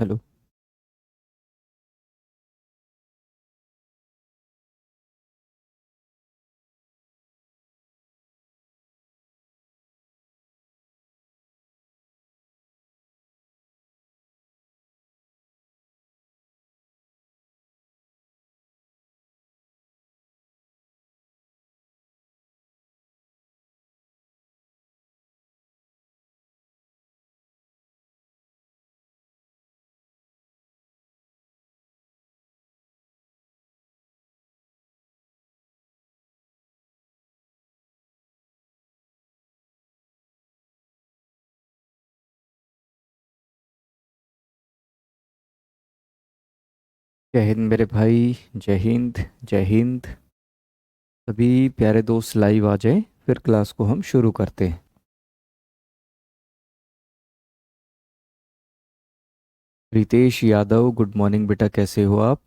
Hello. जय हिंद मेरे भाई। जय हिंद। जय हिंद। सभी प्यारे दोस्त लाइव आ जाएं, फिर क्लास को हम शुरू करते हैं। रितेश यादव, गुड मॉर्निंग बेटा, कैसे हो आप?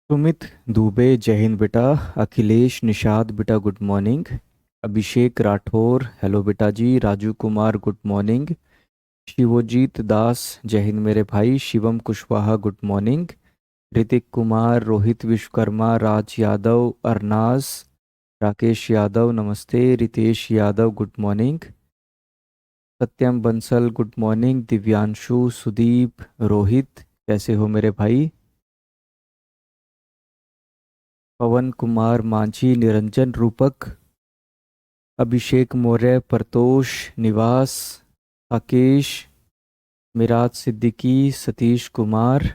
सुमित दुबे, जय हिंद बेटा। अखिलेश निषाद बेटा, good morning. Abhishek Rathore, hello बेटा जी। Raju Kumar, good morning. शिवोजीत दास, जय हिंद मेरे भाई। Shivam Kushwaha, good morning. ऋतिक कुमार, रोहित विश्वकर्मा, राज यादव, अरनाज, राकेश यादव, नमस्ते। Ritesh Yadav, good morning. Satyam Bansal, good morning. Divyanshu, Sudeep, Rohit, कैसे हो मेरे भाई? पवन कुमार मांझी, निरंजन रूपक, अभिषेक मौर्य, प्रतोष, निवास, आकेश, मिराज सिद्दीकी, सतीश कुमार,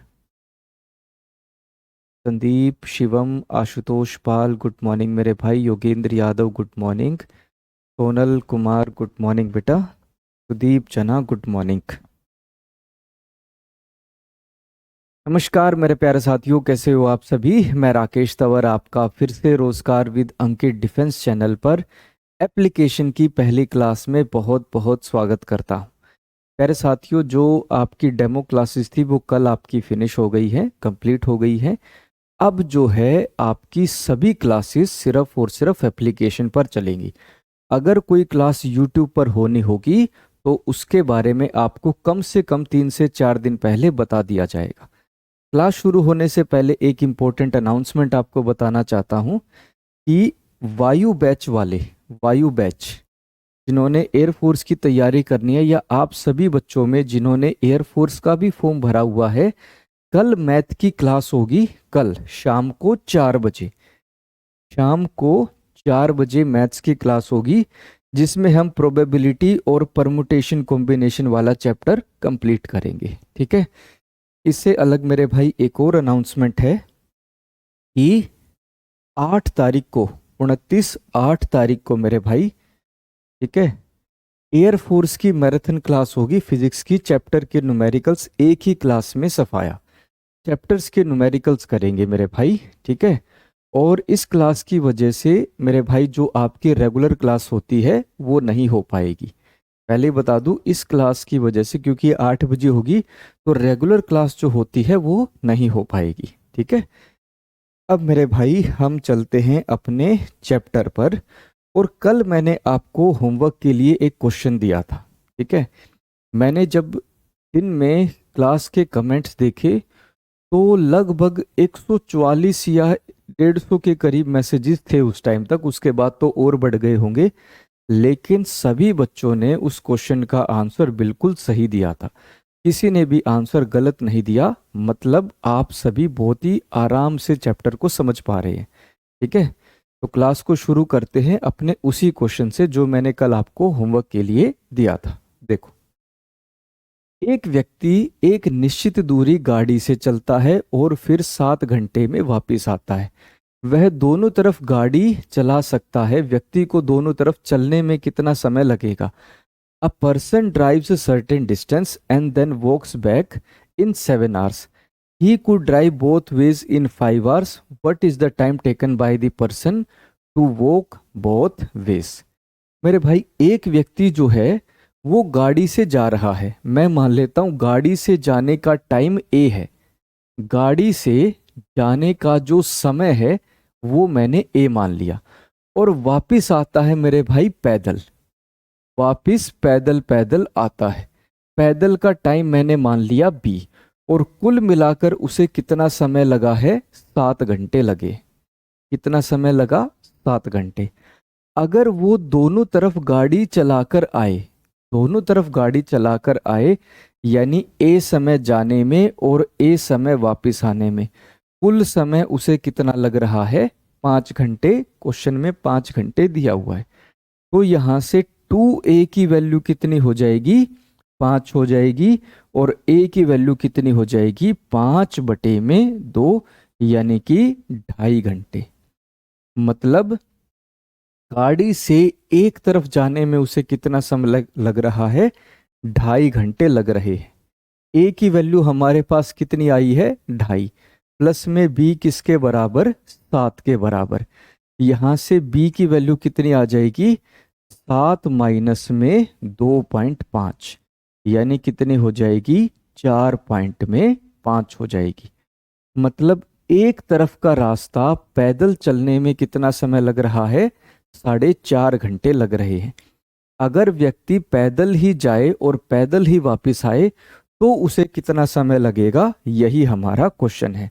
संदीप, शिवम, आशुतोष पाल, गुड मॉर्निंग मेरे भाई। Yogendra Yadav, good morning. Sonal Kumar, good morning बेटा। सुदीप जना, गुड मॉर्निंग। नमस्कार मेरे प्यारे साथियों, कैसे हो आप सभी? मैं राकेश तंवर आपका फिर से रोजगार विद अंकित डिफेंस चैनल पर एप्लीकेशन की पहली क्लास में बहुत बहुत स्वागत करता हूं। प्यारे साथियों, जो आपकी डेमो क्लासेस थी वो कल आपकी फिनिश हो गई है, कंप्लीट हो गई है। अब जो है आपकी सभी क्लासेस सिर्फ और सिर्फ एप्लीकेशन पर चलेंगी। अगर कोई क्लास यूट्यूब पर होनी होगी तो उसके बारे में आपको कम से कम 3 से 4 दिन पहले बता दिया जाएगा। क्लास शुरू होने से पहले एक इम्पोर्टेंट अनाउंसमेंट आपको बताना चाहता हूं कि वायु बैच वाले, वायु बैच जिन्होंने एयरफोर्स की तैयारी करनी है, या आप सभी बच्चों में जिन्होंने एयरफोर्स का भी फॉर्म भरा हुआ है, कल मैथ की क्लास होगी। कल शाम को 4 बजे, शाम को 4 बजे मैथ्स की क्लास होगी, जिसमें हम प्रोबेबिलिटी और परमुटेशन कॉम्बिनेशन वाला चैप्टर कंप्लीट करेंगे। ठीक है। इससे अलग मेरे भाई एक और अनाउंसमेंट है कि 8 तारीख को, 29 8 तारीख को मेरे भाई, ठीक है, एयरफोर्स की मैराथन क्लास होगी। फिजिक्स की चैप्टर के न्यूमेरिकल्स एक ही क्लास में सफाया चैप्टर्स के न्यूमेरिकल्स करेंगे मेरे भाई। ठीक है। और इस क्लास की वजह से मेरे भाई जो आपकी रेगुलर क्लास होती है वो नहीं हो पाएगी। पहले ही बता दूं, इस क्लास की वजह से, क्योंकि ये 8 बजे होगी, तो रेगुलर क्लास जो होती है वो नहीं हो पाएगी। ठीक है। अब मेरे भाई हम चलते हैं अपने चैप्टर पर। और कल मैंने आपको होमवर्क के लिए एक क्वेश्चन दिया था। ठीक है। मैंने जब दिन में क्लास के कमेंट्स देखे तो लगभग 144 या 150 के करीब मैसेजेस थे उस टाइम तक। उसके बाद तो और बढ़ गए होंगे, लेकिन सभी बच्चों ने उस क्वेश्चन का आंसर बिल्कुल सही दिया था। किसी ने भी आंसर गलत नहीं दिया। मतलब आप सभी बहुत ही आराम से चैप्टर को समझ पा रहे हैं। ठीक है। तो क्लास को शुरू करते हैं अपने उसी क्वेश्चन से जो मैंने कल आपको होमवर्क के लिए दिया था। देखो, एक व्यक्ति एक निश्चित दूरी गाड़ी से चलता है और फिर 7 घंटे में वापस आता है। वह दोनों तरफ गाड़ी चला सकता है। व्यक्ति को दोनों तरफ चलने में कितना समय लगेगा? A person drives a certain distance and then walks back in 7 hours. He could drive both ways in 5 hours. What is the time taken by the person to walk both ways? मेरे भाई, एक व्यक्ति जो है वो गाड़ी से जा रहा है। मैं मान लेता हूं गाड़ी से जाने का टाइम ए है। गाड़ी से जाने का जो समय है वो मैंने ए मान लिया, और वापिस आता है मेरे भाई पैदल, वापिस पैदल पैदल आता है। पैदल का टाइम मैंने मान लिया बी, और कुल मिलाकर उसे कितना समय लगा है, 7 घंटे लगे। कितना समय लगा, 7 घंटे। अगर वो दोनों तरफ गाड़ी चलाकर आए, दोनों तरफ गाड़ी चलाकर आए, यानी ए समय जाने में और ए समय वापस आने में, कुल समय उसे कितना लग रहा है, 5 घंटे। क्वेश्चन में 5 घंटे दिया हुआ है। तो यहां से 2a की वैल्यू कितनी हो जाएगी, 5 हो जाएगी, और a की वैल्यू कितनी हो जाएगी, 5/2, यानी कि 2.5 घंटे। मतलब गाड़ी से एक तरफ जाने में उसे कितना समय लग रहा है, 2.5 घंटे लग रहे हैं। ए की वैल्यू हमारे पास कितनी आई है, 2.5, प्लस में बी किसके बराबर, 7 के बराबर। यहां से बी की वैल्यू कितनी आ जाएगी, 7 माइनस में 2.5, यानी कितनी हो जाएगी, 4.5 हो जाएगी। मतलब एक तरफ का रास्ता पैदल चलने में कितना समय लग रहा है, 4.5 घंटे लग रहे हैं। अगर व्यक्ति पैदल ही जाए और पैदल ही वापस आए तो उसे कितना समय लगेगा, यही हमारा क्वेश्चन है।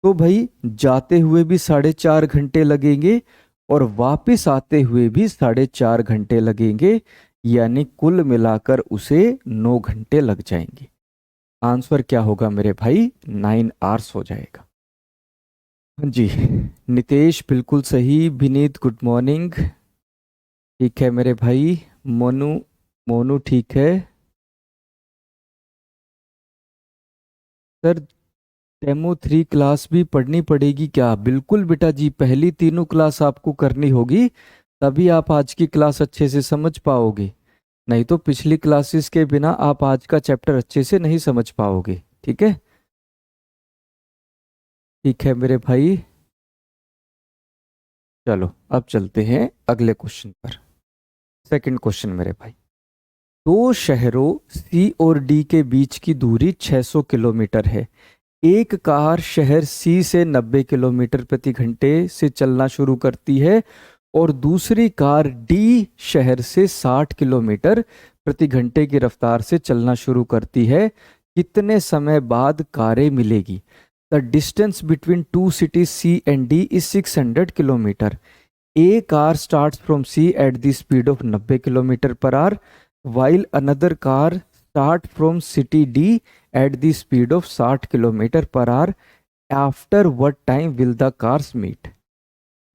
तो भाई जाते हुए भी 4.5 घंटे लगेंगे और वापस आते हुए भी 4.5 घंटे लगेंगे, यानी कुल मिलाकर उसे 9 घंटे लग जाएंगे। आंसर क्या होगा मेरे भाई, 9 आवर्स हो जाएगा। हाँ जी, नितेश बिल्कुल सही। विनीत गुड मॉर्निंग, ठीक है मेरे भाई। मोनू, मोनू ठीक है सर। डेमो 3 क्लास भी पढ़नी पड़ेगी क्या? बिल्कुल बेटा जी, पहली तीनों क्लास आपको करनी होगी, तभी आप आज की क्लास अच्छे से समझ पाओगे। नहीं तो पिछली क्लासेस के बिना आप आज का चैप्टर अच्छे से नहीं समझ पाओगे। ठीक है, ठीक है मेरे भाई। चलो अब चलते हैं अगले क्वेश्चन पर। सेकंड क्वेश्चन मेरे भाई, दो शहरों सी और डी के बीच की दूरी 600 किलोमीटर है। एक कार शहर सी से 90 किलोमीटर प्रति घंटे से चलना शुरू करती है और दूसरी कार डी शहर से 60 किलोमीटर प्रति घंटे की रफ्तार से चलना शुरू करती है। कितने समय बाद कारें मिलेगी? The distance between two cities C and D is 600 kilometre. A car starts from C at the speed of 90 kilometer per hour, while another car start from city D at the speed of 60 kilometer per hour. After what time will the cars meet?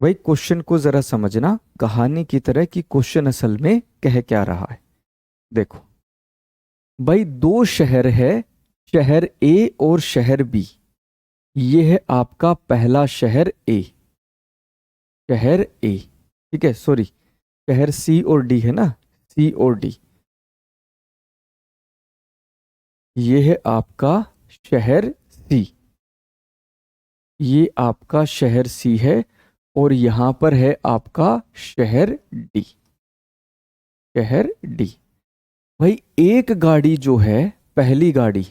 भाई question को जरा समझना कहानी की तरह कि question असल में कह क्या रहा है। देखो भाई, दो शहर है, शहर A और शहर B। ये है आपका पहला शहर A, शहर ए, ठीक है, सॉरी शहर सी और डी है ना, सी और डी। ये है आपका शहर सी, ये आपका शहर सी है, और यहां पर है आपका शहर डी, शहर डी। भाई एक गाड़ी जो है, पहली गाड़ी,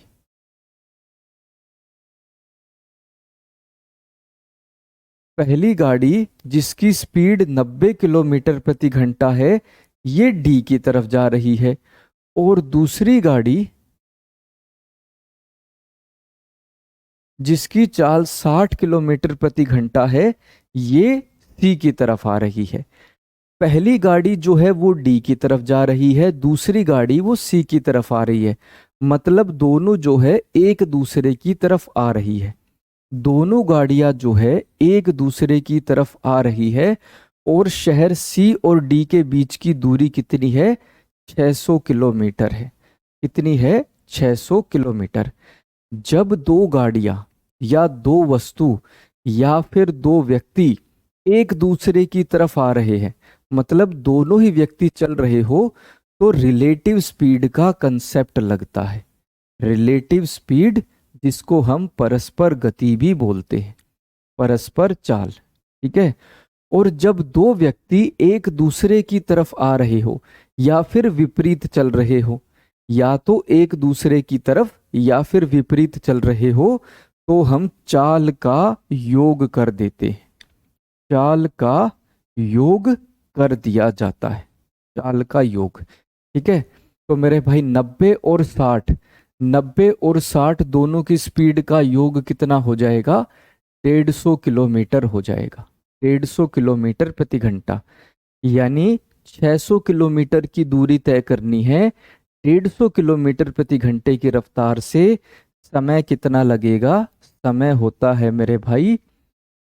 पहली गाड़ी जिसकी स्पीड 90 किलोमीटर प्रति घंटा है, ये डी की तरफ जा रही है, और दूसरी गाड़ी जिसकी चाल 60 किलोमीटर प्रति घंटा है, ये सी की तरफ आ रही है। पहली गाड़ी जो है वो डी की तरफ जा रही है, दूसरी गाड़ी वो सी की तरफ आ रही है। मतलब दोनों जो है एक दूसरे की तरफ आ रही है, दोनों गाड़ियां जो है एक दूसरे की तरफ आ रही है। और शहर सी और डी के बीच की दूरी कितनी है, 600 किलोमीटर है। कितनी है, 600 किलोमीटर। जब दो गाड़ियां या दो वस्तु या फिर दो व्यक्ति एक दूसरे की तरफ आ रहे हैं, मतलब दोनों ही व्यक्ति चल रहे हो, तो रिलेटिव स्पीड का कंसेप्ट लगता है। रिलेटिव स्पीड, जिसको हम परस्पर गति भी बोलते हैं, परस्पर चाल, ठीक है। और जब दो व्यक्ति एक दूसरे की तरफ आ रहे हो या फिर विपरीत चल रहे हो, या तो एक दूसरे की तरफ या फिर विपरीत चल रहे हो, तो हम चाल का योग कर देते हैं। चाल का योग कर दिया जाता है। चाल का योग, ठीक है। तो मेरे भाई 90 और 60, 90 और 60 दोनों की स्पीड का योग कितना हो जाएगा? 150 किलोमीटर हो जाएगा। 150 किलोमीटर प्रति घंटा, यानी 600 किलोमीटर की दूरी तय करनी है। 150 किलोमीटर प्रति घंटे की रफ्तार से समय कितना लगेगा? समय होता है मेरे भाई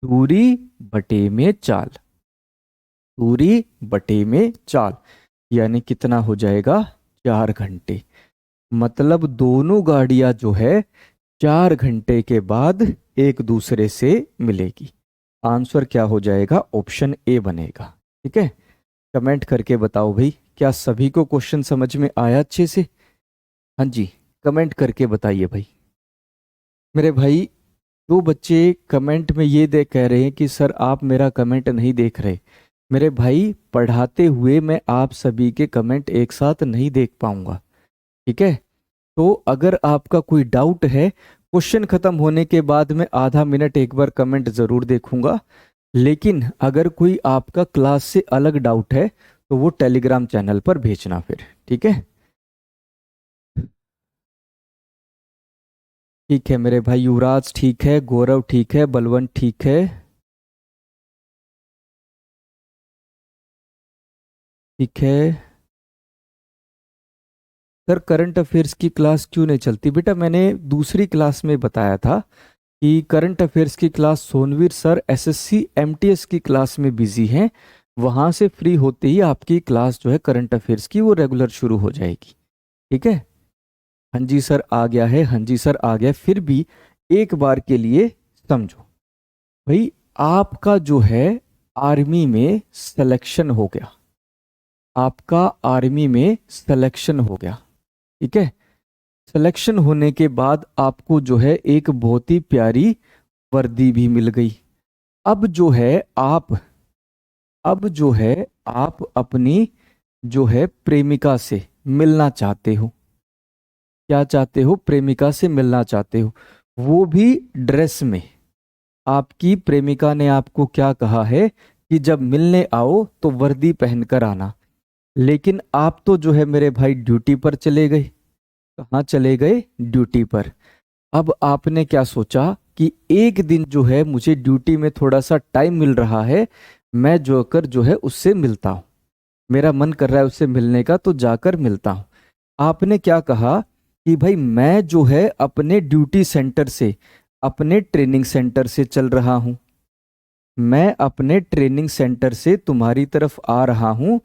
दूरी बटे में चाल। दूरी बटे में चाल, यानी कितना हो जाएगा? 4 घंटे। मतलब दोनों गाड़ियां जो है 4 घंटे के बाद एक दूसरे से मिलेगी। आंसर क्या हो जाएगा? ऑप्शन ए बनेगा। ठीक है, कमेंट करके बताओ भाई, क्या सभी को क्वेश्चन समझ में आया अच्छे से? हाँ जी, कमेंट करके बताइए भाई। मेरे भाई दो बच्चे कमेंट में ये देख कह रहे हैं कि सर आप मेरा कमेंट नहीं देख रहे। मेरे भाई पढ़ाते हुए मैं आप सभी के कमेंट एक साथ नहीं देख पाऊंगा। ठीक है, तो अगर आपका कोई डाउट है, क्वेश्चन खत्म होने के बाद मैं आधा मिनट एक बार कमेंट जरूर देखूंगा। लेकिन अगर कोई आपका क्लास से अलग डाउट है तो वो टेलीग्राम चैनल पर भेजना फिर। ठीक है, ठीक है मेरे भाई। युवराज ठीक है, गौरव ठीक है, बलवंत ठीक है, ठीक है। सर करंट अफेयर्स की क्लास क्यों नहीं चलती? बेटा मैंने दूसरी क्लास में बताया था कि करंट अफेयर्स की class Sonveer sir SSC MTS की क्लास में बिजी हैं। वहां से फ्री होते ही आपकी क्लास जो है करंट अफेयर्स की वो रेगुलर शुरू हो जाएगी। ठीक है। हाँ जी सर आ गया है, हाँ जी सर आ गया। फिर भी एक बार के लिए समझो भाई, आपका जो है आर्मी में सिलेक्शन हो गया। आपका आर्मी में सिलेक्शन हो गया। ठीक है, सिलेक्शन होने के बाद आपको जो है एक बहुत ही प्यारी वर्दी भी मिल गई। अब जो है आप अब जो है आप अपनी जो है प्रेमिका से मिलना चाहते हो। क्या चाहते हो? प्रेमिका से मिलना चाहते हो, वो भी ड्रेस में। आपकी प्रेमिका ने आपको क्या कहा है कि जब मिलने आओ तो वर्दी पहनकर आना। लेकिन आप तो जो है मेरे भाई ड्यूटी पर चले गए। कहाँ चले गए? ड्यूटी पर। अब आपने क्या सोचा कि एक दिन जो है मुझे ड्यूटी में थोड़ा सा टाइम मिल रहा है, मैं जोकर जो है उससे मिलता हूँ। मेरा मन कर रहा है उससे मिलने का, तो जाकर मिलता हूँ। आपने क्या कहा कि भाई मैं जो है अपने ड्यूटी सेंटर से, अपने ट्रेनिंग सेंटर से चल रहा हूँ। मैं अपने ट्रेनिंग सेंटर से तुम्हारी तरफ आ रहा हूँ।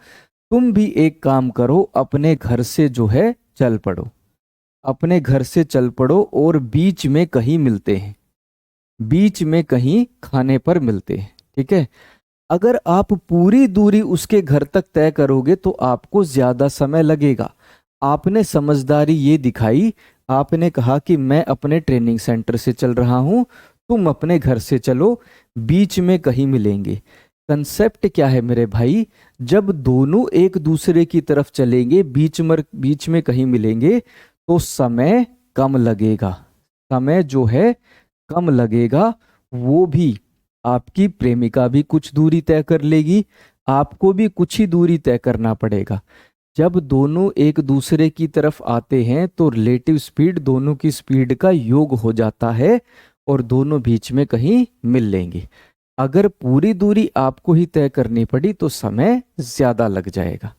तुम भी एक काम करो, अपने घर से जो है चल पड़ो। अपने घर से चल पड़ो और बीच में कहीं मिलते हैं। बीच में कहीं खाने पर मिलते हैं। ठीक है। अगर आप पूरी दूरी उसके घर तक तय करोगे तो आपको ज्यादा समय लगेगा। आपने समझदारी ये दिखाई। आपने कहा कि मैं अपने ट्रेनिंग सेंटर से चल रहा हूं, तुम अपने घर से चलो, बीच में कहीं मिलेंगे। कंसेप्ट क्या है मेरे भाई? जब दोनों एक दूसरे की तरफ चलेंगे, बीच में कहीं मिलेंगे, तो समय कम लगेगा। समय जो है कम लगेगा। वो भी आपकी प्रेमिका भी कुछ दूरी तय कर लेगी, आपको भी कुछ ही दूरी तय करना पड़ेगा। जब दोनों एक दूसरे की तरफ आते हैं तो रिलेटिव स्पीड दोनों की स्पीड का योग हो जाता है और दोनों बीच में कहीं मिल लेंगे। अगर पूरी दूरी आपको ही तय करनी पड़ी तो समय ज्यादा लग जाएगा।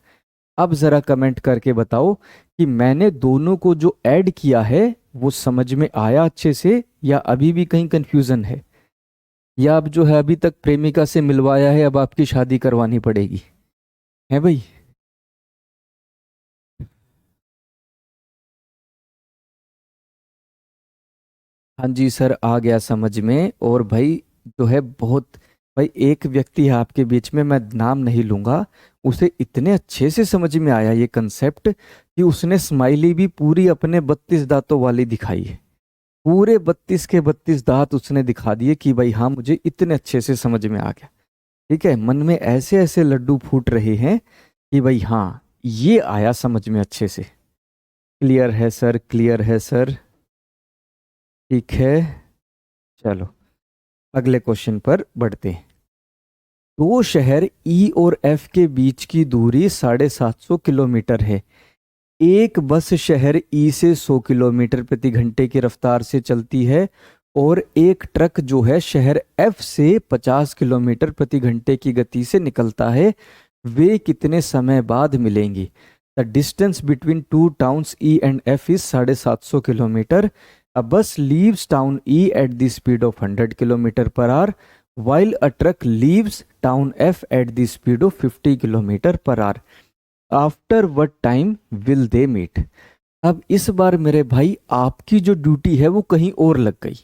अब जरा कमेंट करके बताओ कि मैंने दोनों को जो ऐड किया है वो समझ में आया अच्छे से, या अभी भी कहीं कंफ्यूजन है? या अब जो है अभी तक प्रेमिका से मिलवाया है, अब आपकी शादी करवानी पड़ेगी? है भाई? हाँ जी सर आ गया समझ में। और भाई जो है बहुत, भाई एक व्यक्ति है आपके बीच में, मैं नाम नहीं लूंगा, उसे इतने अच्छे से समझ में आया ये कंसेप्ट कि उसने स्माइली भी पूरी अपने 32 दांतों वाली दिखाई है। पूरे 32 के 32 दांत उसने दिखा दिए कि भाई हाँ मुझे इतने अच्छे से समझ में आ गया। ठीक है, मन में ऐसे ऐसे लड्डू फूट रहे हैं कि भाई हाँ ये आया समझ में अच्छे से। क्लियर है सर, क्लियर है सर। ठीक है, चलो अगले क्वेश्चन पर बढ़ते हैं। दो शहर ई और एफ के बीच की दूरी 750 किलोमीटर है। एक बस शहर ई से 100 किलोमीटर प्रति घंटे की रफ्तार से चलती है और एक ट्रक जो है शहर एफ से 50 किलोमीटर प्रति घंटे की गति से निकलता है। वे कितने समय बाद मिलेंगी? The distance between two towns E and F is 750 kilometre. A bus leaves town E at the speed of 100 km per hour, while a truck leaves town F at the speed of 50 km per hour. After what time will they meet? अब इस बार मेरे भाई आपकी जो duty है वो कहीं और लग गई,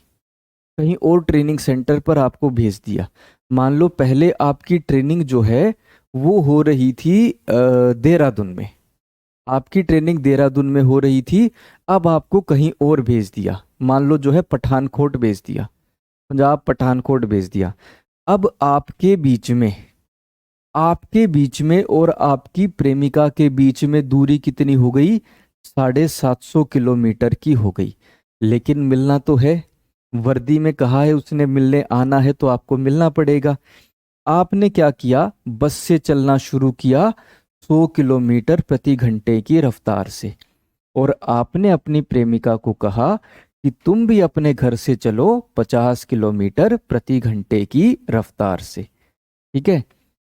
कहीं और ट्रेनिंग सेंटर पर आपको भेज दिया। मान लो पहले आपकी ट्रेनिंग जो है वो हो रही थी देहरादून में, आपकी ट्रेनिंग देहरादून में हो रही थी, अब आपको कहीं और भेज दिया। मान लो जो है पठानकोट भेज दिया, पंजाब पठानकोट भेज दिया। अब आपके बीच में और आपकी प्रेमिका के बीच में दूरी कितनी हो गई? 750 किलोमीटर की हो गई। लेकिन मिलना तो है, वर्दी में कहा है उसने मिलने आना है तो आपको मिलना पड़ेगा। आपने क्या किया? बस से चलना शुरू किया 100 किलोमीटर प्रति घंटे की रफ्तार से, और आपने अपनी प्रेमिका को कहा कि तुम भी अपने घर से चलो 50 किलोमीटर प्रति घंटे की रफ्तार से। ठीक है,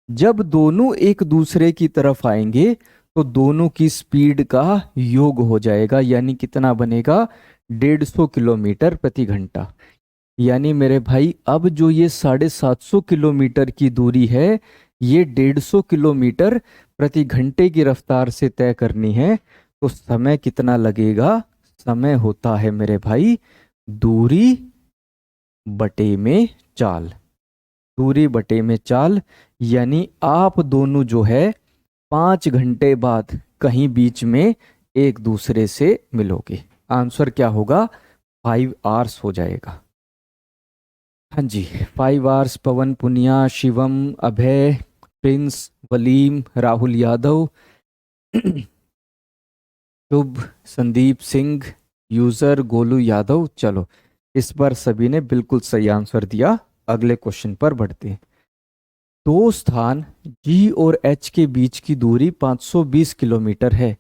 जब दोनों एक दूसरे की तरफ आएंगे तो दोनों की स्पीड का योग हो जाएगा, यानी कितना बनेगा? 150 किलोमीटर प्रति घंटा। यानी मेरे भाई अब जो ये 750 किलोमीटर की दूरी है ये 150 किलोमीटर प्रति घंटे की रफ्तार से तय करनी है, तो समय कितना लगेगा? समय होता है मेरे भाई दूरी बटे में चाल, दूरी बटे में चाल। यानी आप दोनों जो है 5 घंटे बाद कहीं बीच में एक दूसरे से मिलोगे। आंसर क्या होगा? 5 आवर्स हो जाएगा। हाँ जी, 5 आवर्स। पवन पुनिया, शिवम, अभय, प्रिंस, वलीम, राहुल यादव, शुभ, संदीप सिंह, यूजर गोलू यादव। चलो इस बार सभी ने बिल्कुल सही आंसर दिया। अगले क्वेश्चन पर बढ़ते हैं। दो स्थान जी और एच के बीच की दूरी 520 किलोमीटर है।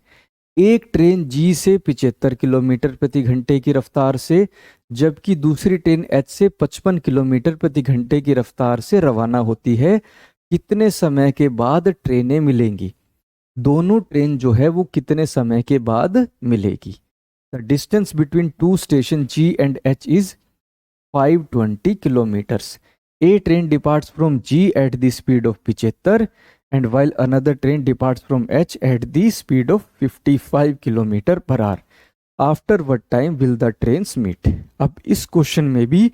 एक ट्रेन जी से 75 किलोमीटर प्रति घंटे की रफ्तार से, जबकि दूसरी ट्रेन एच से 55 किलोमीटर प्रति घंटे की रफ्तार से रवाना होती है। कितने समय के बाद ट्रेनें मिलेंगी? दोनों ट्रेन जो है वो कितने समय के बाद मिलेगी? The distance between two station G and H is 520 kilometers. A train departs from G at the speed of 75 and while another train departs from H at the speed of 55 kilometer per hour. After what time will the trains meet? अब इस question में भी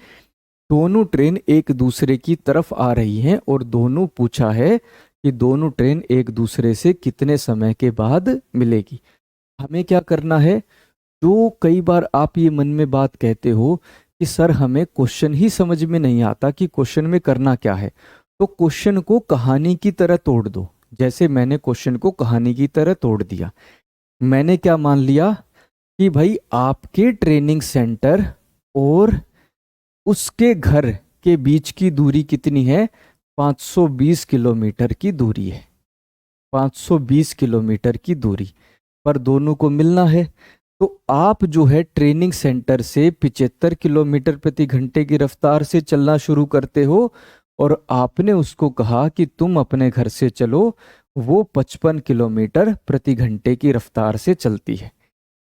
दोनों train एक दूसरे की तरफ आ रही हैं और दोनों पूछा है कि दोनों ट्रेन एक दूसरे से कितने समय के बाद मिलेगी। हमें क्या करना है? जो कई बार आप ये मन में बात कहते हो कि सर हमें क्वेश्चन ही समझ में नहीं आता कि क्वेश्चन में करना क्या है, तो क्वेश्चन को कहानी की तरह तोड़ दो। जैसे मैंने क्वेश्चन को कहानी की तरह तोड़ दिया। मैंने क्या मान लिया कि भाई आपके ट्रेनिंग सेंटर और उसके घर के बीच की दूरी कितनी है? 520 किलोमीटर की दूरी है। 520 किलोमीटर की दूरी पर दोनों को मिलना है, तो आप जो है ट्रेनिंग सेंटर से 75 किलोमीटर प्रति घंटे की रफ्तार से चलना शुरू करते हो और आपने उसको कहा कि तुम अपने घर से चलो, वो 55 किलोमीटर प्रति घंटे की रफ्तार से चलती है।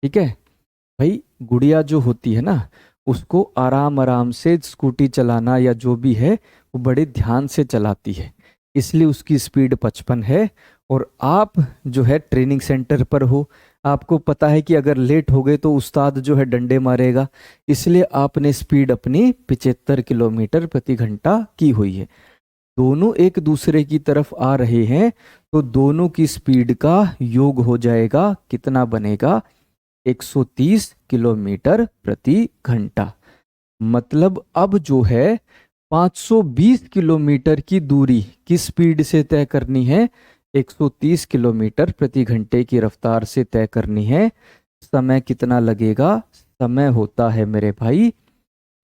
ठीक है भाई, गुड़िया जो होती है ना उसको आराम आराम से स्कूटी चलाना या जो भी है वो बड़े ध्यान से चलाती है, इसलिए उसकी स्पीड 55 है। और आप जो है ट्रेनिंग सेंटर पर हो, आपको पता है कि अगर लेट हो गए तो उस्ताद जो है डंडे मारेगा, इसलिए आपने स्पीड अपनी 75 किलोमीटर प्रति घंटा की हुई है। दोनों एक दूसरे की तरफ आ रहे हैं तो दोनों की स्पीड का योग हो जाएगा, कितना बनेगा? 130 किलोमीटर प्रति घंटा। मतलब अब जो है 520 किलोमीटर की दूरी किस स्पीड से तय करनी है? 130 किलोमीटर प्रति घंटे की रफ्तार से तय करनी है। समय कितना लगेगा? समय होता है मेरे भाई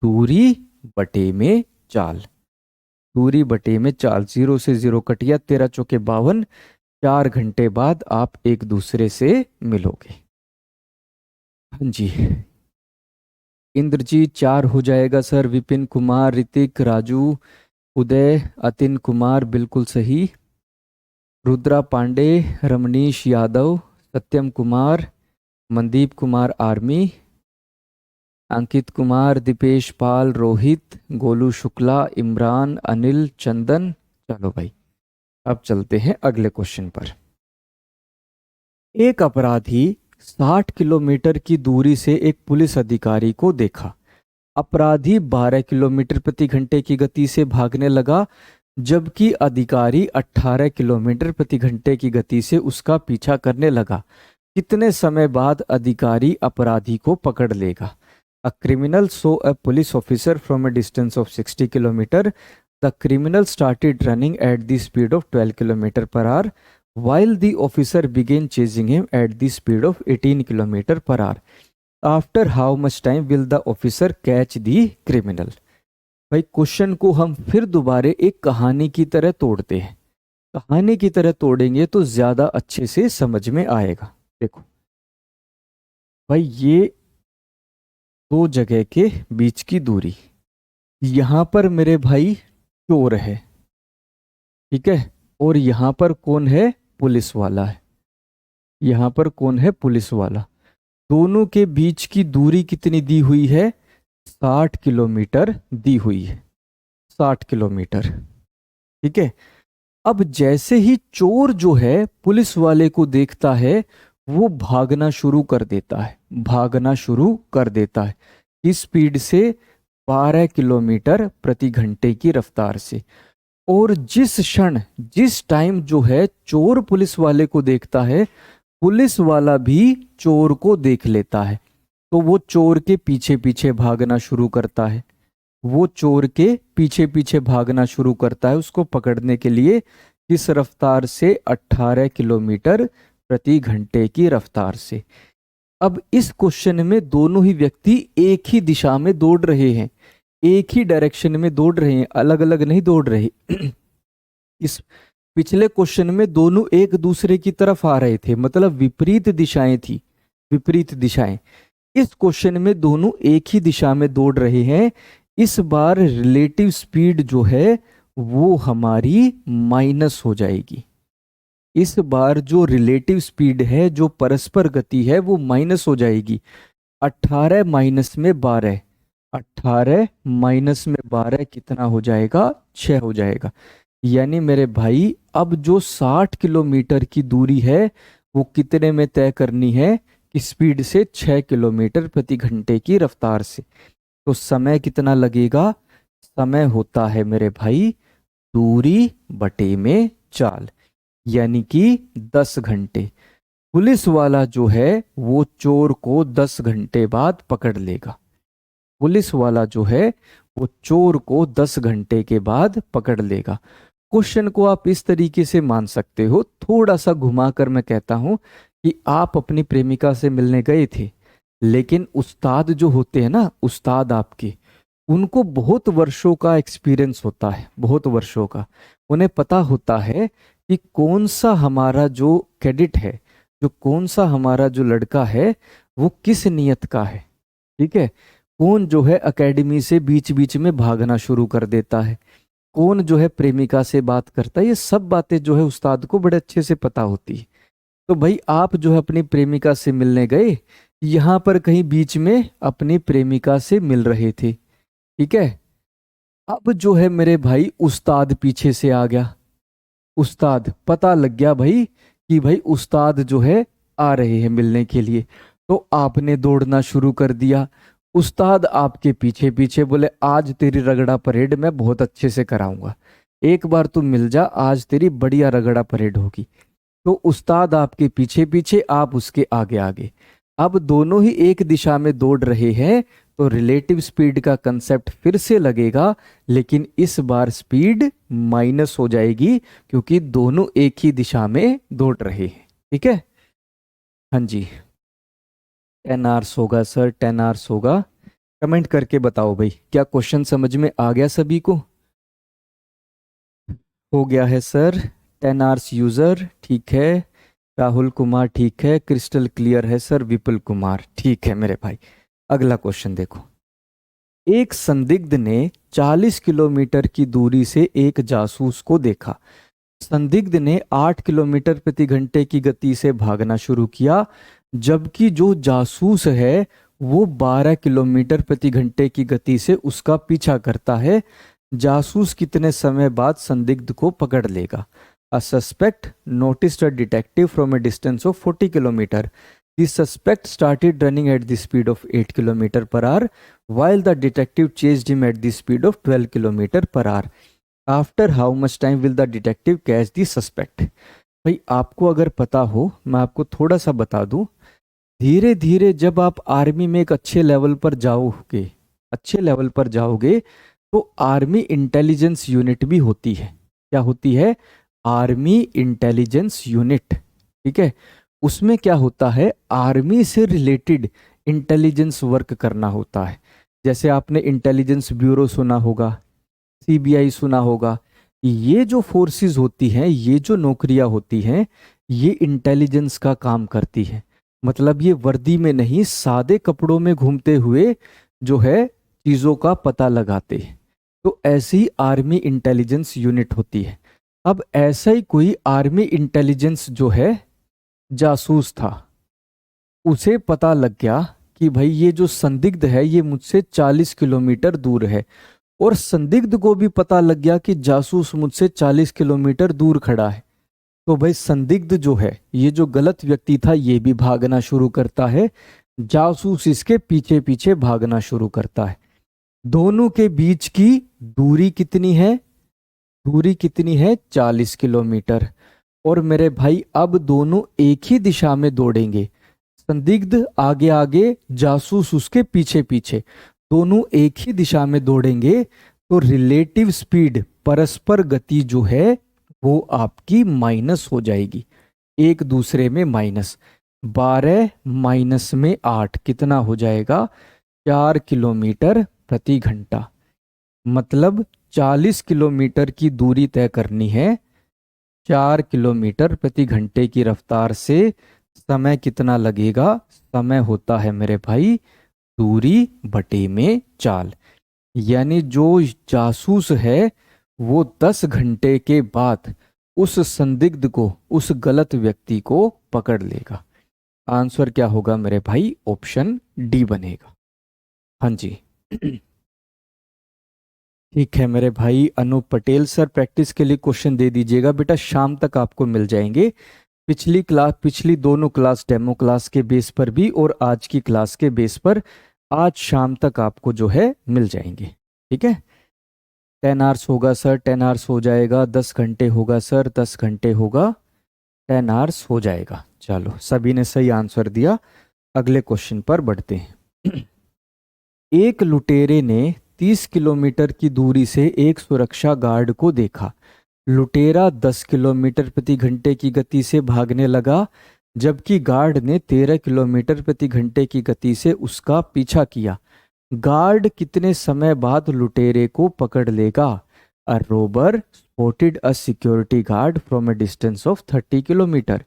दूरी बटे में चाल। दूरी बटे में चाल, 0 से 0 कट गया, 13 चौके 52, 4 घंटे बाद आप एक दूसरे से मिलोगे। हाँ जी, इंद्रजीत 4 हो जाएगा सर, विपिन कुमार, ऋतिक, राजू, उदय, अतिन कुमार बिल्कुल सही, रुद्रा पांडे, रमनीश यादव, सत्यम कुमार, मनदीप कुमार आर्मी, अंकित कुमार, दीपेश पाल, रोहित, गोलू शुक्ला, इमरान, अनिल, चंदन। चलो भाई, अब चलते हैं अगले क्वेश्चन पर। एक अपराधी 60 किलोमीटर की दूरी से एक पुलिस अधिकारी को देखा। अपराधी 12 किलोमीटर प्रति घंटे की गति से भागने लगा, जबकि अधिकारी 18 किलोमीटर प्रति घंटे की गति से उसका पीछा करने लगा। कितने समय बाद अधिकारी अपराधी को पकड़ लेगा? A criminal saw a police officer from a distance of 60 kilometer. The criminal started running at the speed of 12 kilometer per hour, while the officer began chasing him at the speed of 18 kilometer per hour. After how much time will the officer catch the criminal? भाई question को हम फिर दोबारा एक कहानी की तरह तोड़ते हैं। कहानी की तरह तोड़ेंगे तो ज्यादा अच्छे से समझ में आएगा। देखो भाई, ये दो जगह के बीच की दूरी, यहां पर मेरे भाई चोर है, ठीक है, और यहां पर कौन है? पुलिस वाला है। यहां पर कौन है? पुलिस वाला। दोनों के बीच की दूरी कितनी दी हुई है? 60 किलोमीटर दी हुई है, 60 किलोमीटर, ठीक है। अब जैसे ही चोर जो है पुलिस वाले को देखता है, वो भागना शुरू कर देता है, भागना शुरू कर देता है। इस स्पीड से 12 किलोमीटर प्रति घंटे की रफ्तार से। और जिस क्षण, जिस टाइम जो है चोर पुलिस वाले को देखता है, पुलिस वाला भी चोर को देख लेता है, तो वो चोर के पीछे पीछे भागना शुरू करता है। वो चोर के पीछे पीछे भागना शुरू करता है उसको पकड़ने के लिए। किस रफ्तार से? 18 किलोमीटर प्रति घंटे की रफ्तार से। अब इस क्वेश्चन में दोनों ही व्यक्ति एक ही दिशा में दौड़ रहे हैं, एक ही डायरेक्शन में दौड़ रहे हैं, अलग अलग नहीं दौड़ रहे। इस पिछले क्वेश्चन में दोनों एक दूसरे की तरफ आ रहे थे, मतलब विपरीत दिशाएं थी, विपरीत दिशाएं। इस क्वेश्चन में दोनों एक ही दिशा में दौड़ रहे हैं। इस बार रिलेटिव स्पीड जो है वो हमारी माइनस हो जाएगी। इस बार जो रिलेटिव स्पीड है, जो परस्पर गति है, वो माइनस हो जाएगी। 18 माइनस में 12, 18 माइनस में 12 कितना हो जाएगा? 6 हो जाएगा। यानी मेरे भाई अब जो 60 किलोमीटर की दूरी है वो कितने में तय करनी है? कि स्पीड से 6 किलोमीटर प्रति घंटे की रफ्तार से। तो समय कितना लगेगा? समय होता है मेरे भाई दूरी बटे में चाल, यानी कि 10 घंटे। पुलिस वाला जो है वो चोर को 10 घंटे बाद पकड़ लेगा। पुलिस वाला जो है वो चोर को 10 घंटे के बाद पकड़ लेगा। क्वेश्चन को आप इस तरीके से मान सकते हो, थोड़ा सा घुमाकर मैं कहता हूं कि आप अपनी प्रेमिका से मिलने गए थे, लेकिन उस्ताद जो होते हैं ना, उस्ताद आपके, उनको बहुत वर्षों का एक्सपीरियंस होता है, बहुत वर्षों का। उन्हें पता होता है कि कौन सा हमारा जो कैडेट है, जो कौन सा हमारा जो लड़का है वो किस नियत का है, ठीक है। कौन जो है एकेडमी से बीच बीच में भागना शुरू कर देता है, कौन जो है प्रेमिका से बात करता है, ये सब बातें जो है उस्ताद को बड़े अच्छे से पता होती है। तो भाई आप जो है अपनी प्रेमिका से मिलने गए, यहां पर कहीं बीच में अपनी प्रेमिका से मिल रहे थे, ठीक है। अब जो है मेरे भाई उस्ताद पीछे से आ गया। उस्ताद, पता लग गया भाई कि भाई उस्ताद जो है आ रहे हैं मिलने के लिए, तो आपने दौड़ना शुरू कर दिया। उस्ताद आपके पीछे पीछे बोले, आज तेरी रगड़ा परेड मैं बहुत अच्छे से कराऊंगा, एक बार तू मिल जा, आज तेरी बढ़िया रगड़ा परेड होगी। तो उस्ताद आपके पीछे पीछे, आप उसके आगे आगे। अब दोनों ही एक दिशा में दौड़ रहे हैं, तो रिलेटिव स्पीड का कंसेप्ट फिर से लगेगा, लेकिन इस बार स्पीड माइनस हो जाएगी क्योंकि दोनों एक ही दिशा में दौड़ रहे हैं, ठीक है। हाँ जी, 10 आवर्स होगा सर, 10 आवर्स होगा। कमेंट करके बताओ भाई, क्या क्वेश्चन समझ में आ गया सभी को? हो गया है सर। 10 आवर्स यूजर ठीक है, राहुल कुमार ठीक है, क्रिस्टल क्लियर है सर, विपुल कुमार ठीक है मेरे भाई। अगला क्वेश्चन देखो। एक संदिग्ध ने 40 किलोमीटर की दूरी से एक जासूस को देखा। संदिग्ध ने 8 किलोमीटर प्रति घंटे की गति से भागना शुरू किया, जबकि जो जासूस है वो 12 किलोमीटर प्रति घंटे की गति से उसका पीछा करता है। जासूस कितने समय बाद संदिग्ध को पकड़ लेगा? A suspect noticed a detective from a distance of 40 kilometer. The suspect started running at the speed of 8 km per hour, while the detective chased him at the speed of 12 km per hour. After how much time will the detective catch the suspect? भाई आपको अगर पता हो, मैं आपको थोड़ा सा बता दूं। धीरे धीरे जब आप आर्मी में एक अच्छे लेवल पर जाओगे तो आर्मी इंटेलिजेंस यूनिट भी होती है। क्या होती है? Army intelligence unit. ठीक है, उसमें क्या होता है, आर्मी से रिलेटेड इंटेलिजेंस वर्क करना होता है। जैसे आपने इंटेलिजेंस ब्यूरो सुना होगा, सीबीआई सुना होगा। ये जो फोर्सेस होती हैं, ये जो नौकरियां होती हैं, ये इंटेलिजेंस का काम करती है। मतलब ये वर्दी में नहीं, सादे कपड़ों में घूमते हुए जो है चीजों का पता लगाते हैं। तो ऐसी आर्मी इंटेलिजेंस यूनिट होती है। अब ऐसा ही कोई आर्मी इंटेलिजेंस जो है जासूस था, उसे पता लग गया कि भाई ये जो संदिग्ध है ये मुझसे 40 किलोमीटर दूर है, और संदिग्ध को भी पता लग गया कि जासूस मुझसे 40 किलोमीटर दूर खड़ा है। तो भाई संदिग्ध जो है, ये जो गलत व्यक्ति था, ये भी भागना शुरू करता है, जासूस इसके पीछे पीछे भागना शुरू करता है। दोनों के बीच की दूरी कितनी है? दूरी कितनी है? 40 किलोमीटर। और मेरे भाई अब दोनों एक ही दिशा में दौड़ेंगे। संदिग्ध आगे आगे, जासूस उसके पीछे पीछे, दोनों एक ही दिशा में दौड़ेंगे। तो रिलेटिव स्पीड, परस्पर गति जो है वो आपकी माइनस हो जाएगी, एक दूसरे में माइनस। 12 माइनस में 8 कितना हो जाएगा? 4 किलोमीटर प्रति घंटा। मतलब 40 किलोमीटर की दूरी तय करनी है 4 किलोमीटर प्रति घंटे की रफ्तार से। समय कितना लगेगा? समय होता है मेरे भाई दूरी बटे में चाल। यानी जो जासूस है वो 10 घंटे के बाद उस संदिग्ध को, उस गलत व्यक्ति को पकड़ लेगा। आंसर क्या होगा मेरे भाई? ऑप्शन डी बनेगा। हाँ जी ठीक है मेरे भाई अनूप पटेल सर, प्रैक्टिस के लिए क्वेश्चन दे दीजिएगा बेटा, शाम तक आपको मिल जाएंगे। पिछली दोनों क्लास, डेमो क्लास के बेस पर भी और आज की क्लास के बेस पर, आज शाम तक आपको जो है मिल जाएंगे। ठीक है, 10 आवर्स होगा सर, 10 आवर्स हो जाएगा। 10 घंटे होगा सर, 10 घंटे होगा, 10 आवर्स हो जाएगा। चलो सभी ने सही आंसर दिया। अगले क्वेश्चन पर बढ़ते हैं। एक लुटेरे ने 30 किलोमीटर की दूरी से एक सुरक्षा गार्ड को देखा। लुटेरा 10 किलोमीटर प्रति घंटे की गति से भागने लगा, जबकि गार्ड ने 13 किलोमीटर प्रति घंटे की गति से उसका पीछा किया। गार्ड कितने समय बाद लुटेरे को पकड़ लेगा? A robber spotted a security guard from a distance of 30 kilometre.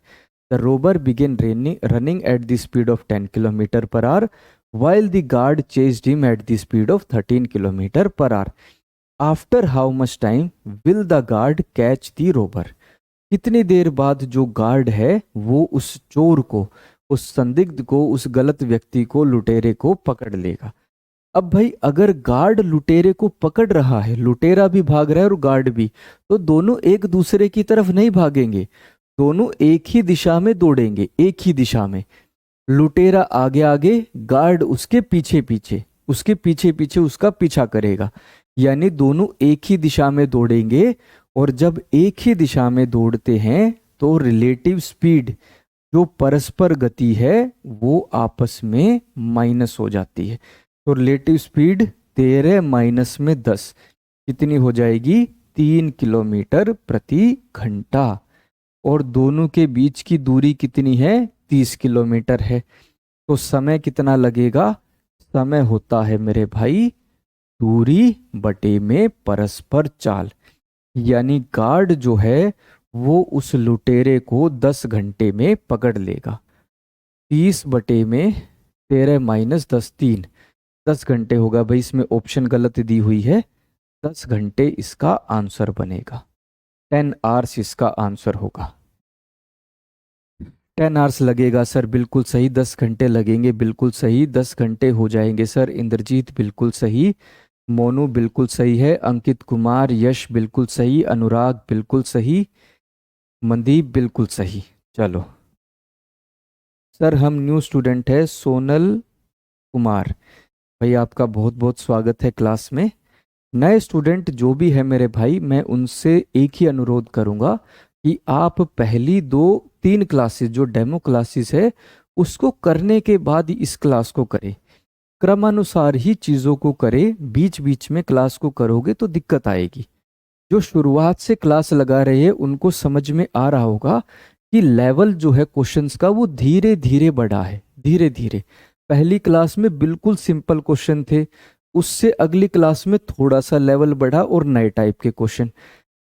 The robber began running at the speed of 10 kilometre per hour, while the guard chased him at the speed of 13 km per hour. After how much time will the guard catch the robber? कितनी देर बाद जो guard है वो उस चोर को, उस संदिग्ध को, उस गलत व्यक्ति को, लुटेरे को पकड़ लेगा। अब भाई अगर गार्ड लुटेरे को पकड़ रहा है, लुटेरा भी भाग रहा है और गार्ड भी, तो दोनों एक दूसरे की तरफ नहीं भागेंगे, दोनों एक ही दिशा में दौड़ेंगे, एक ही दिशा में। लुटेरा आगे आगे, गार्ड उसके पीछे पीछे, उसके पीछे पीछे उसका पीछा करेगा। यानी दोनों एक ही दिशा में दौड़ेंगे, और जब एक ही दिशा में दौड़ते हैं तो रिलेटिव स्पीड, जो परस्पर गति है, वो आपस में माइनस हो जाती है। तो रिलेटिव स्पीड 13 माइनस में 10 कितनी हो जाएगी? 3 किलोमीटर प्रति घंटा। और दोनों के बीच की दूरी कितनी है? 30 किलोमीटर है। तो समय कितना लगेगा? समय होता है मेरे भाई दूरी बटे में परस्पर चाल। यानी गार्ड जो है वो उस लुटेरे को 10 घंटे में पकड़ लेगा। 30/13 - 10 3, 10 घंटे होगा भाई। इसमें ऑप्शन गलत दी हुई है, 10 घंटे इसका आंसर बनेगा। 10 आवर्स इसका आंसर होगा। 10 आवर्स लगेगा सर, बिल्कुल सही। 10 घंटे लगेंगे, बिल्कुल सही। 10 घंटे हो जाएंगे सर। इंद्रजीत बिल्कुल सही, मोनू बिल्कुल सही है, अंकित कुमार, यश बिल्कुल सही, अनुराग बिल्कुल सही, मनदीप बिल्कुल सही। चलो सर, हम न्यू स्टूडेंट है सोनल कुमार भाई, आपका बहुत बहुत स्वागत है क्लास में। नए स्टूडेंट जो भी है मेरे भाई, मैं उनसे एक ही अनुरोध करूंगा कि आप पहली 2-3 क्लासेस जो डेमो क्लासेस है उसको करने के बाद ही इस क्लास को करें। क्रमानुसार ही चीज़ों को करें, बीच बीच में क्लास को करोगे तो दिक्कत आएगी। जो शुरुआत से क्लास लगा रहे हैं उनको समझ में आ रहा होगा कि लेवल जो है क्वेश्चंस का वो धीरे धीरे बढ़ा है, धीरे धीरे। पहली क्लास में बिल्कुल सिंपल क्वेश्चन थे, उससे अगली क्लास में थोड़ा सा लेवल बढ़ा और नए टाइप के क्वेश्चन,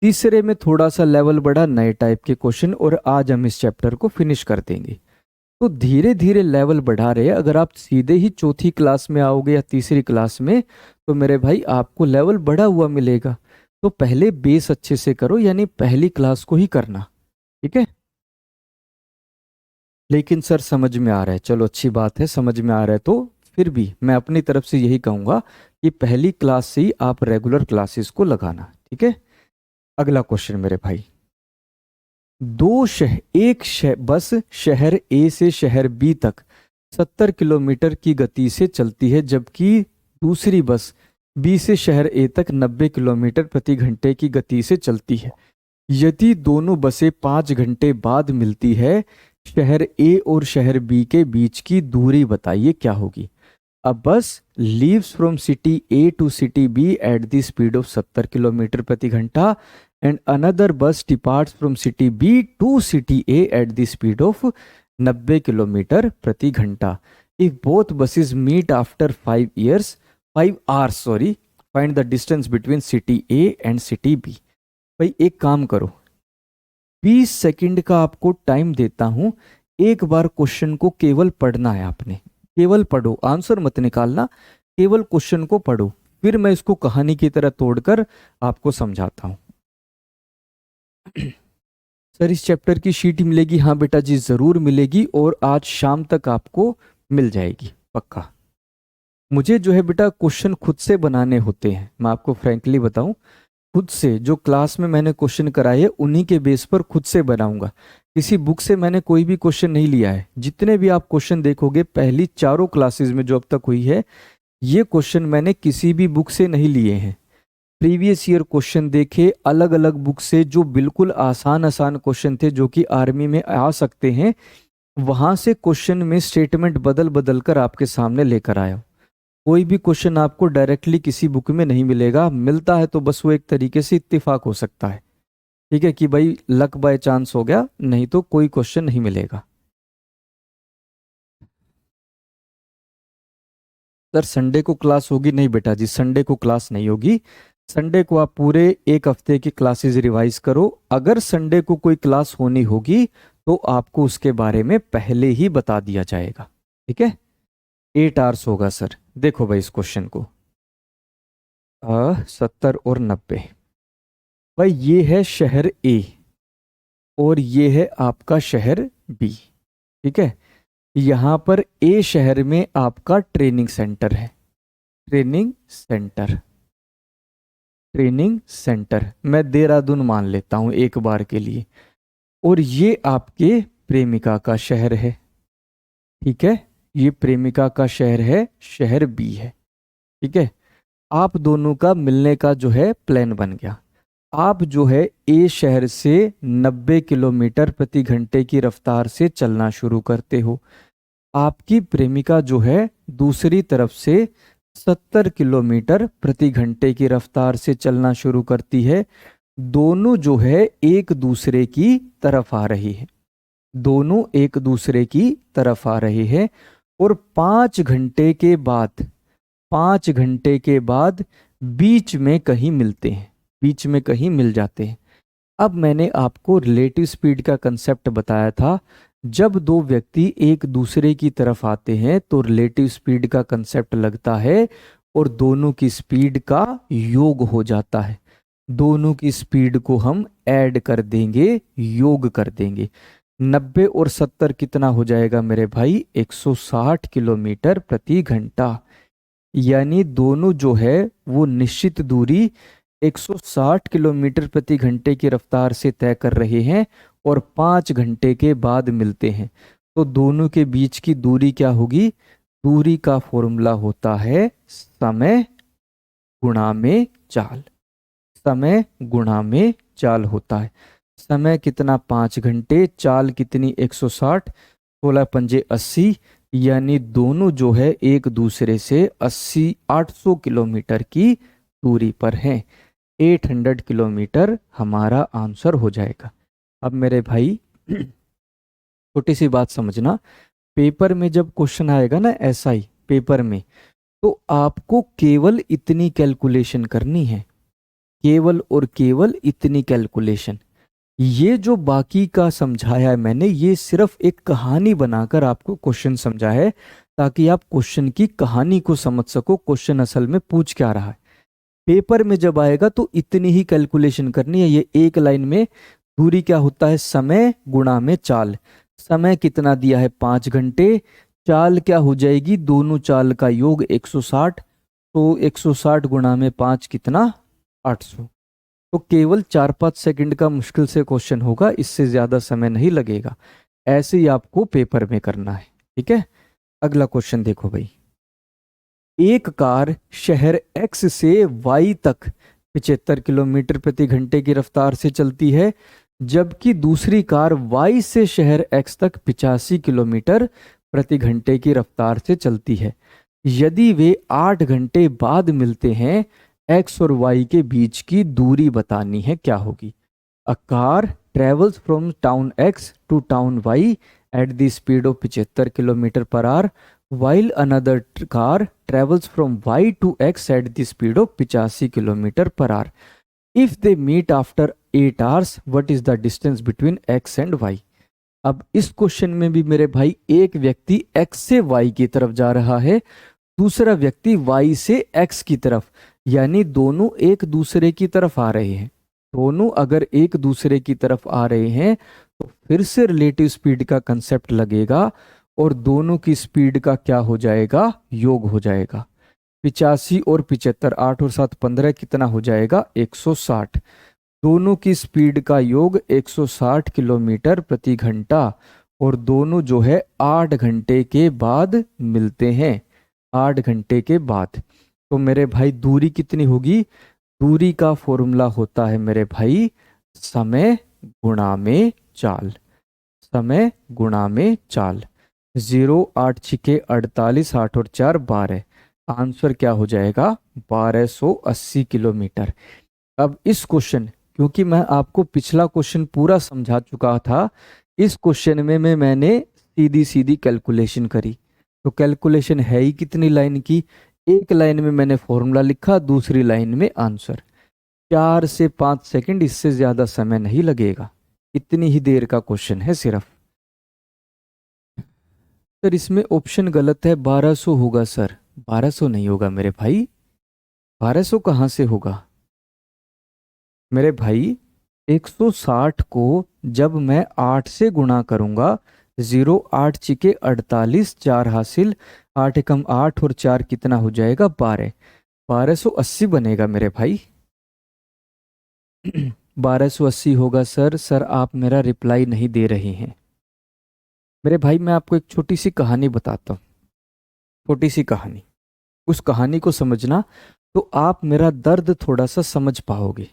तीसरे में थोड़ा सा लेवल बढ़ा, नए टाइप के क्वेश्चन, और आज हम इस चैप्टर को फिनिश कर देंगे। तो धीरे धीरे लेवल बढ़ा रहे हैं। अगर आप सीधे ही चौथी क्लास में आओगे या तीसरी क्लास में तो मेरे भाई आपको लेवल बढ़ा हुआ मिलेगा। तो पहले बेस अच्छे से करो, यानी पहली क्लास को ही करना, ठीक है। लेकिन सर समझ में आ रहा है, चलो अच्छी बात है, समझ में आ रहा है। तो फिर भी मैं अपनी तरफ से यही कहूंगा कि पहली क्लास से ही आप रेगुलर क्लासेस को लगाना, ठीक है। अगला क्वेश्चन मेरे भाई, बस शहर ए से शहर बी तक 70 किलोमीटर की गति से चलती है, जबकि दूसरी बस बी से शहर ए तक 90 किलोमीटर प्रति घंटे की गति से चलती है। यदि दोनों बसें 5 घंटे बाद मिलती है, शहर ए और शहर बी के बीच की दूरी बताइए क्या होगी। A bus leaves from city A to city B at the speed of 70 kilometre प्रति घंटा and another bus departs from city B to city A at the speed of 90 kilometre प्रति घंटा। If both buses meet after 5 hours, find the distance between city A and city B। भाई एक काम करो, 20 second का आपको time देता हूं, एक बार क्वेश्चन को केवल पढ़ना है आपने। केवल पढ़ो, आंसर मत निकालना, केवल क्वेश्चन को पढ़ो, फिर मैं इसको कहानी की तरह तोड़कर आपको समझाता हूं। सर इस चैप्टर की शीट मिलेगी? हाँ बेटा जी जरूर मिलेगी, और आज शाम तक आपको मिल जाएगी पक्का। मुझे जो है बेटा क्वेश्चन खुद से बनाने होते हैं, मैं आपको फ्रैंकली बताऊं, खुद से जो क्लास में मैंने क्वेश्चन कराए है उन्हीं के बेस पर खुद से बनाऊंगा। किसी बुक से मैंने कोई भी क्वेश्चन नहीं लिया है। जितने भी आप क्वेश्चन देखोगे पहली 4 क्लासेस में जो अब तक हुई है, ये क्वेश्चन मैंने किसी भी बुक से नहीं लिए हैं। प्रीवियस ईयर क्वेश्चन देखे अलग अलग बुक से, जो बिल्कुल आसान आसान क्वेश्चन थे जो कि आर्मी में आ सकते हैं, वहां से क्वेश्चन में स्टेटमेंट बदल बदल कर आपके सामने लेकर आया हूं। कोई भी क्वेश्चन आपको डायरेक्टली किसी बुक में नहीं मिलेगा, मिलता है तो बस वो एक तरीके से इत्तेफाक हो सकता है, ठीक है, कि भाई लक बाय चांस हो गया, नहीं तो कोई क्वेश्चन नहीं मिलेगा। सर संडे को क्लास होगी? नहीं बेटा जी, संडे को क्लास नहीं होगी। संडे को आप पूरे एक हफ्ते की क्लासेस रिवाइज करो। अगर संडे को कोई क्लास होनी होगी तो आपको उसके बारे में पहले ही बता दिया जाएगा, ठीक है। 8 आवर्स होगा सर। देखो भाई इस क्वेश्चन को, 70 और 90। भाई ये है शहर ए और ये है आपका शहर बी, ठीक है। यहां पर ए शहर में आपका ट्रेनिंग सेंटर है, ट्रेनिंग सेंटर, ट्रेनिंग सेंटर मैं देहरादून मान लेता हूं एक बार के लिए, और ये आपके प्रेमिका का शहर है, ठीक है। ये प्रेमिका का शहर है, शहर बी है, ठीक है। आप दोनों का मिलने का जो है प्लान बन गया। आप जो है ए शहर से 90 किलोमीटर प्रति घंटे की रफ्तार से चलना शुरू करते हो। आपकी प्रेमिका जो है दूसरी तरफ से 70 किलोमीटर प्रति घंटे की रफ्तार से चलना शुरू करती है। दोनों जो है एक दूसरे की तरफ आ रही है, दोनों एक दूसरे की तरफ आ रहे हैं, और 5 घंटे के बाद, 5 घंटे के बाद बीच में कहीं मिलते हैं, बीच में कहीं मिल जाते हैं। अब मैंने आपको रिलेटिव स्पीड का कंसेप्ट बताया था। जब दो व्यक्ति एक दूसरे की तरफ आते हैं तो रिलेटिव स्पीड का कंसेप्ट लगता है और दोनों की स्पीड का योग हो जाता है। दोनों की स्पीड को हम ऐड कर देंगे, योग कर देंगे। 90 और 70 कितना हो जाएगा मेरे भाई? 160 किलोमीटर प्रति घंटा। यानी दोनों जो है वो निश्चित दूरी 160 किलोमीटर प्रति घंटे की रफ्तार से तय कर रहे हैं और 5 घंटे के बाद मिलते हैं। तो दोनों के बीच की दूरी क्या होगी? दूरी का फॉर्मूला होता है समय गुणा में चाल। समय गुणा में चाल होता है। समय कितना? 5 घंटे। चाल कितनी? 160। 16 पंजे 80। यानी दोनों जो है एक दूसरे से 800 किलोमीटर की दूरी पर हैं। 800 किलोमीटर हमारा आंसर हो जाएगा। अब मेरे भाई छोटी सी बात समझना, पेपर में जब क्वेश्चन आएगा ना एसआई पेपर में, तो आपको केवल इतनी कैलकुलेशन करनी है, केवल और केवल इतनी कैलकुलेशन। ये जो बाकी का समझाया है मैंने, ये सिर्फ एक कहानी बनाकर आपको क्वेश्चन समझा है ताकि आप क्वेश्चन की कहानी को समझ सको, क्वेश्चन असल में पूछ क्या रहा है। पेपर में जब आएगा तो इतनी ही कैलकुलेशन करनी है। ये एक लाइन में दूरी क्या होता है? समय गुणा में चाल। समय कितना दिया है? 5 घंटे। चाल क्या हो जाएगी? दोनों चाल का योग 160। तो 160 गुणा में 5 कितना? 800। तो केवल 4-5 सेकंड का मुश्किल से क्वेश्चन होगा, इससे ज्यादा समय नहीं लगेगा। ऐसे ही आपको पेपर में करना है, ठीक है। अगला क्वेश्चन देखो भाई। एक कार शहर एक्स से वाई तक 75 किलोमीटर प्रति घंटे की रफ्तार से चलती है, जबकि दूसरी कार वाई से शहर एक्स तक 85 किलोमीटर प्रति घंटे की रफ्तार से चलती है। यदि वे 8 घंटे बाद मिलते हैं, एक्स और वाई के बीच की दूरी बतानी है, क्या होगी? A car travels from town X to town Y at the speed of 75 kilometre per hour, while another car travels from y to x at the speed of 85 kilometre per our. If they meet after 8 hours, what is the distance between x and y? अब इस question में भी मेरे भाई एक व्यक्ति x से y की तरफ जा रहा है, दूसरा व्यक्ति y से x की तरफ, यानी दोनों एक दूसरे की तरफ आ रहे हैं। दोनों अगर एक दूसरे की तरफ आ रहे हैं तो फिर से रिलेटिव स्पीड का कंसेप्ट लगेगा और दोनों की स्पीड का क्या हो जाएगा? योग हो जाएगा। 85 और 75, 8 और 7 15, कितना हो जाएगा? 160। दोनों की स्पीड का योग 160 किलोमीटर प्रति घंटा और दोनों जो है 8 घंटे के बाद मिलते हैं। 8 घंटे के बाद। तो मेरे भाई दूरी कितनी होगी? दूरी का फॉर्मूला होता है मेरे भाई समय गुणा में चाल। समय गुणा में चाल। 0 8 छिके 48, 8 और 4 12। आंसर क्या हो जाएगा? 1280 किलोमीटर। अब इस क्वेश्चन, क्योंकि मैं आपको पिछला क्वेश्चन पूरा समझा चुका था, इस क्वेश्चन में मैंने सीधी सीधी कैलकुलेशन करी। तो कैलकुलेशन है ही कितनी लाइन की? एक लाइन में मैंने फॉर्मूला लिखा, दूसरी लाइन में आंसर। 4 से 5 सेकंड, इससे ज्यादा समय नहीं लगेगा। इतनी ही देर का क्वेश्चन है सिर्फ। सर इसमें ऑप्शन गलत है, 1200 होगा सर। 1200 नहीं होगा मेरे भाई। 1200 कहाँ से होगा मेरे भाई? 160 को जब मैं 8 से गुणा करूंगा, 0 8 छिके 48, 4 हासिल, 8 एकम 8 और 4 कितना हो जाएगा? 12। 1280 बनेगा मेरे भाई। 1280 होगा सर। सर आप मेरा रिप्लाई नहीं दे रहे हैं। मेरे भाई मैं आपको एक छोटी सी कहानी बताता हूँ, छोटी सी कहानी। उस कहानी को समझना तो आप मेरा दर्द थोड़ा सा समझ पाओगे।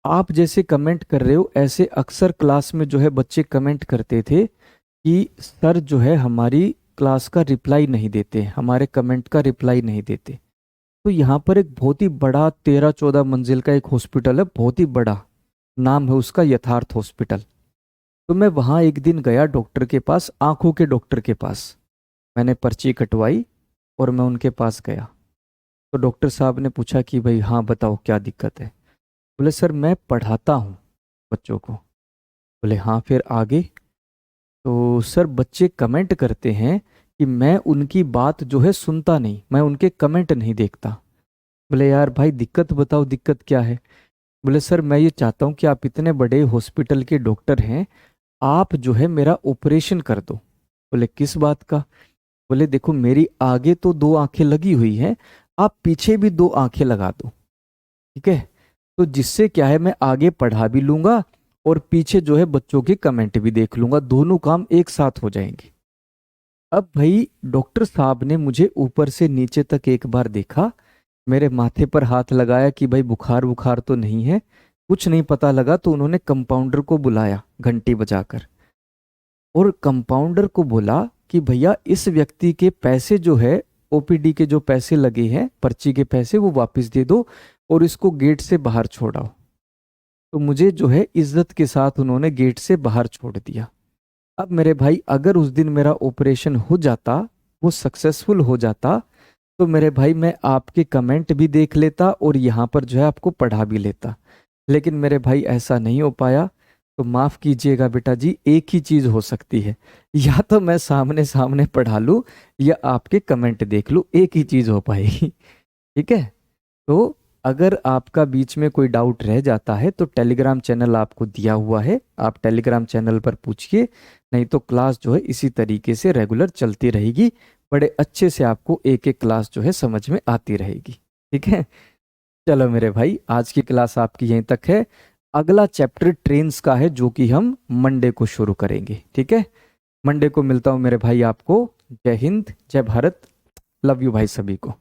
आप जैसे कमेंट कर रहे हो, ऐसे अक्सर क्लास में जो है बच्चे कमेंट करते थे कि सर जो है हमारी क्लास का रिप्लाई नहीं देते, हमारे कमेंट का रिप्लाई नहीं देते। तो यहाँ पर एक बहुत ही बड़ा 13-14 मंजिल का एक हॉस्पिटल है, बहुत ही बड़ा, नाम है उसका यथार्थ हॉस्पिटल। तो मैं वहाँ एक दिन गया डॉक्टर के पास, आंखों के डॉक्टर के पास। मैंने पर्ची कटवाई और मैं उनके पास गया। तो डॉक्टर साहब ने पूछा कि भाई हाँ बताओ क्या दिक्कत है। बोले सर मैं पढ़ाता हूँ बच्चों को। बोले हाँ फिर आगे? तो सर बच्चे कमेंट करते हैं कि मैं उनकी बात जो है सुनता नहीं, मैं उनके कमेंट नहीं देखता। बोले यार भाई दिक्कत बताओ, दिक्कत क्या है? बोले सर मैं ये चाहता हूँ कि आप इतने बड़े हॉस्पिटल के डॉक्टर हैं, आप जो है मेरा ऑपरेशन कर दो। बोले किस बात का? बोले देखो मेरी आगे तो दो आंखें लगी हुई हैं, आप पीछे भी दो आंखें लगा दो, ठीक है? तो जिससे क्या है मैं आगे पढ़ा भी लूंगा और पीछे जो है बच्चों के कमेंट भी देख लूंगा, दोनों काम एक साथ हो जाएंगे। अब भाई डॉक्टर साहब ने मुझे ऊपर से नीचे तक एक बार देखा, मेरे माथे पर हाथ लगाया कि भाई बुखार बुखार तो नहीं है, कुछ नहीं पता लगा। तो उन्होंने कंपाउंडर को बुलाया घंटी बजाकर, और कंपाउंडर को बोला कि भैया इस व्यक्ति के पैसे जो है, ओपीडी के जो पैसे लगे हैं, पर्ची के पैसे, वो वापस दे दो और इसको गेट से बाहर छोड़ाओ। तो मुझे जो है इज्जत के साथ उन्होंने गेट से बाहर छोड़ दिया। अब मेरे भाई अगर उस दिन मेरा ऑपरेशन हो जाता, वो सक्सेसफुल हो जाता, तो मेरे भाई मैं आपके कमेंट भी देख लेता और यहाँ पर जो है आपको पढ़ा भी लेता। लेकिन मेरे भाई ऐसा नहीं हो पाया। तो माफ कीजिएगा बेटा जी, एक ही चीज हो सकती है, या तो मैं सामने सामने पढ़ा लूं या आपके कमेंट देख लूं, एक ही चीज हो पाएगी। ठीक है? तो अगर आपका बीच में कोई डाउट रह जाता है तो टेलीग्राम चैनल आपको दिया हुआ है, आप टेलीग्राम चैनल पर पूछिए। नहीं तो क्लास जो है इसी तरीके से रेगुलर चलती रहेगी, बड़े अच्छे से आपको एक एक क्लास जो है समझ में आती रहेगी। ठीक है? चलो मेरे भाई आज की क्लास आपकी यहीं तक है। अगला चैप्टर ट्रेन्स का है जो कि हम मंडे को शुरू करेंगे। ठीक है? मंडे को मिलता हूँ मेरे भाई आपको। जय हिंद, जय भारत, लव यू भाई सभी को।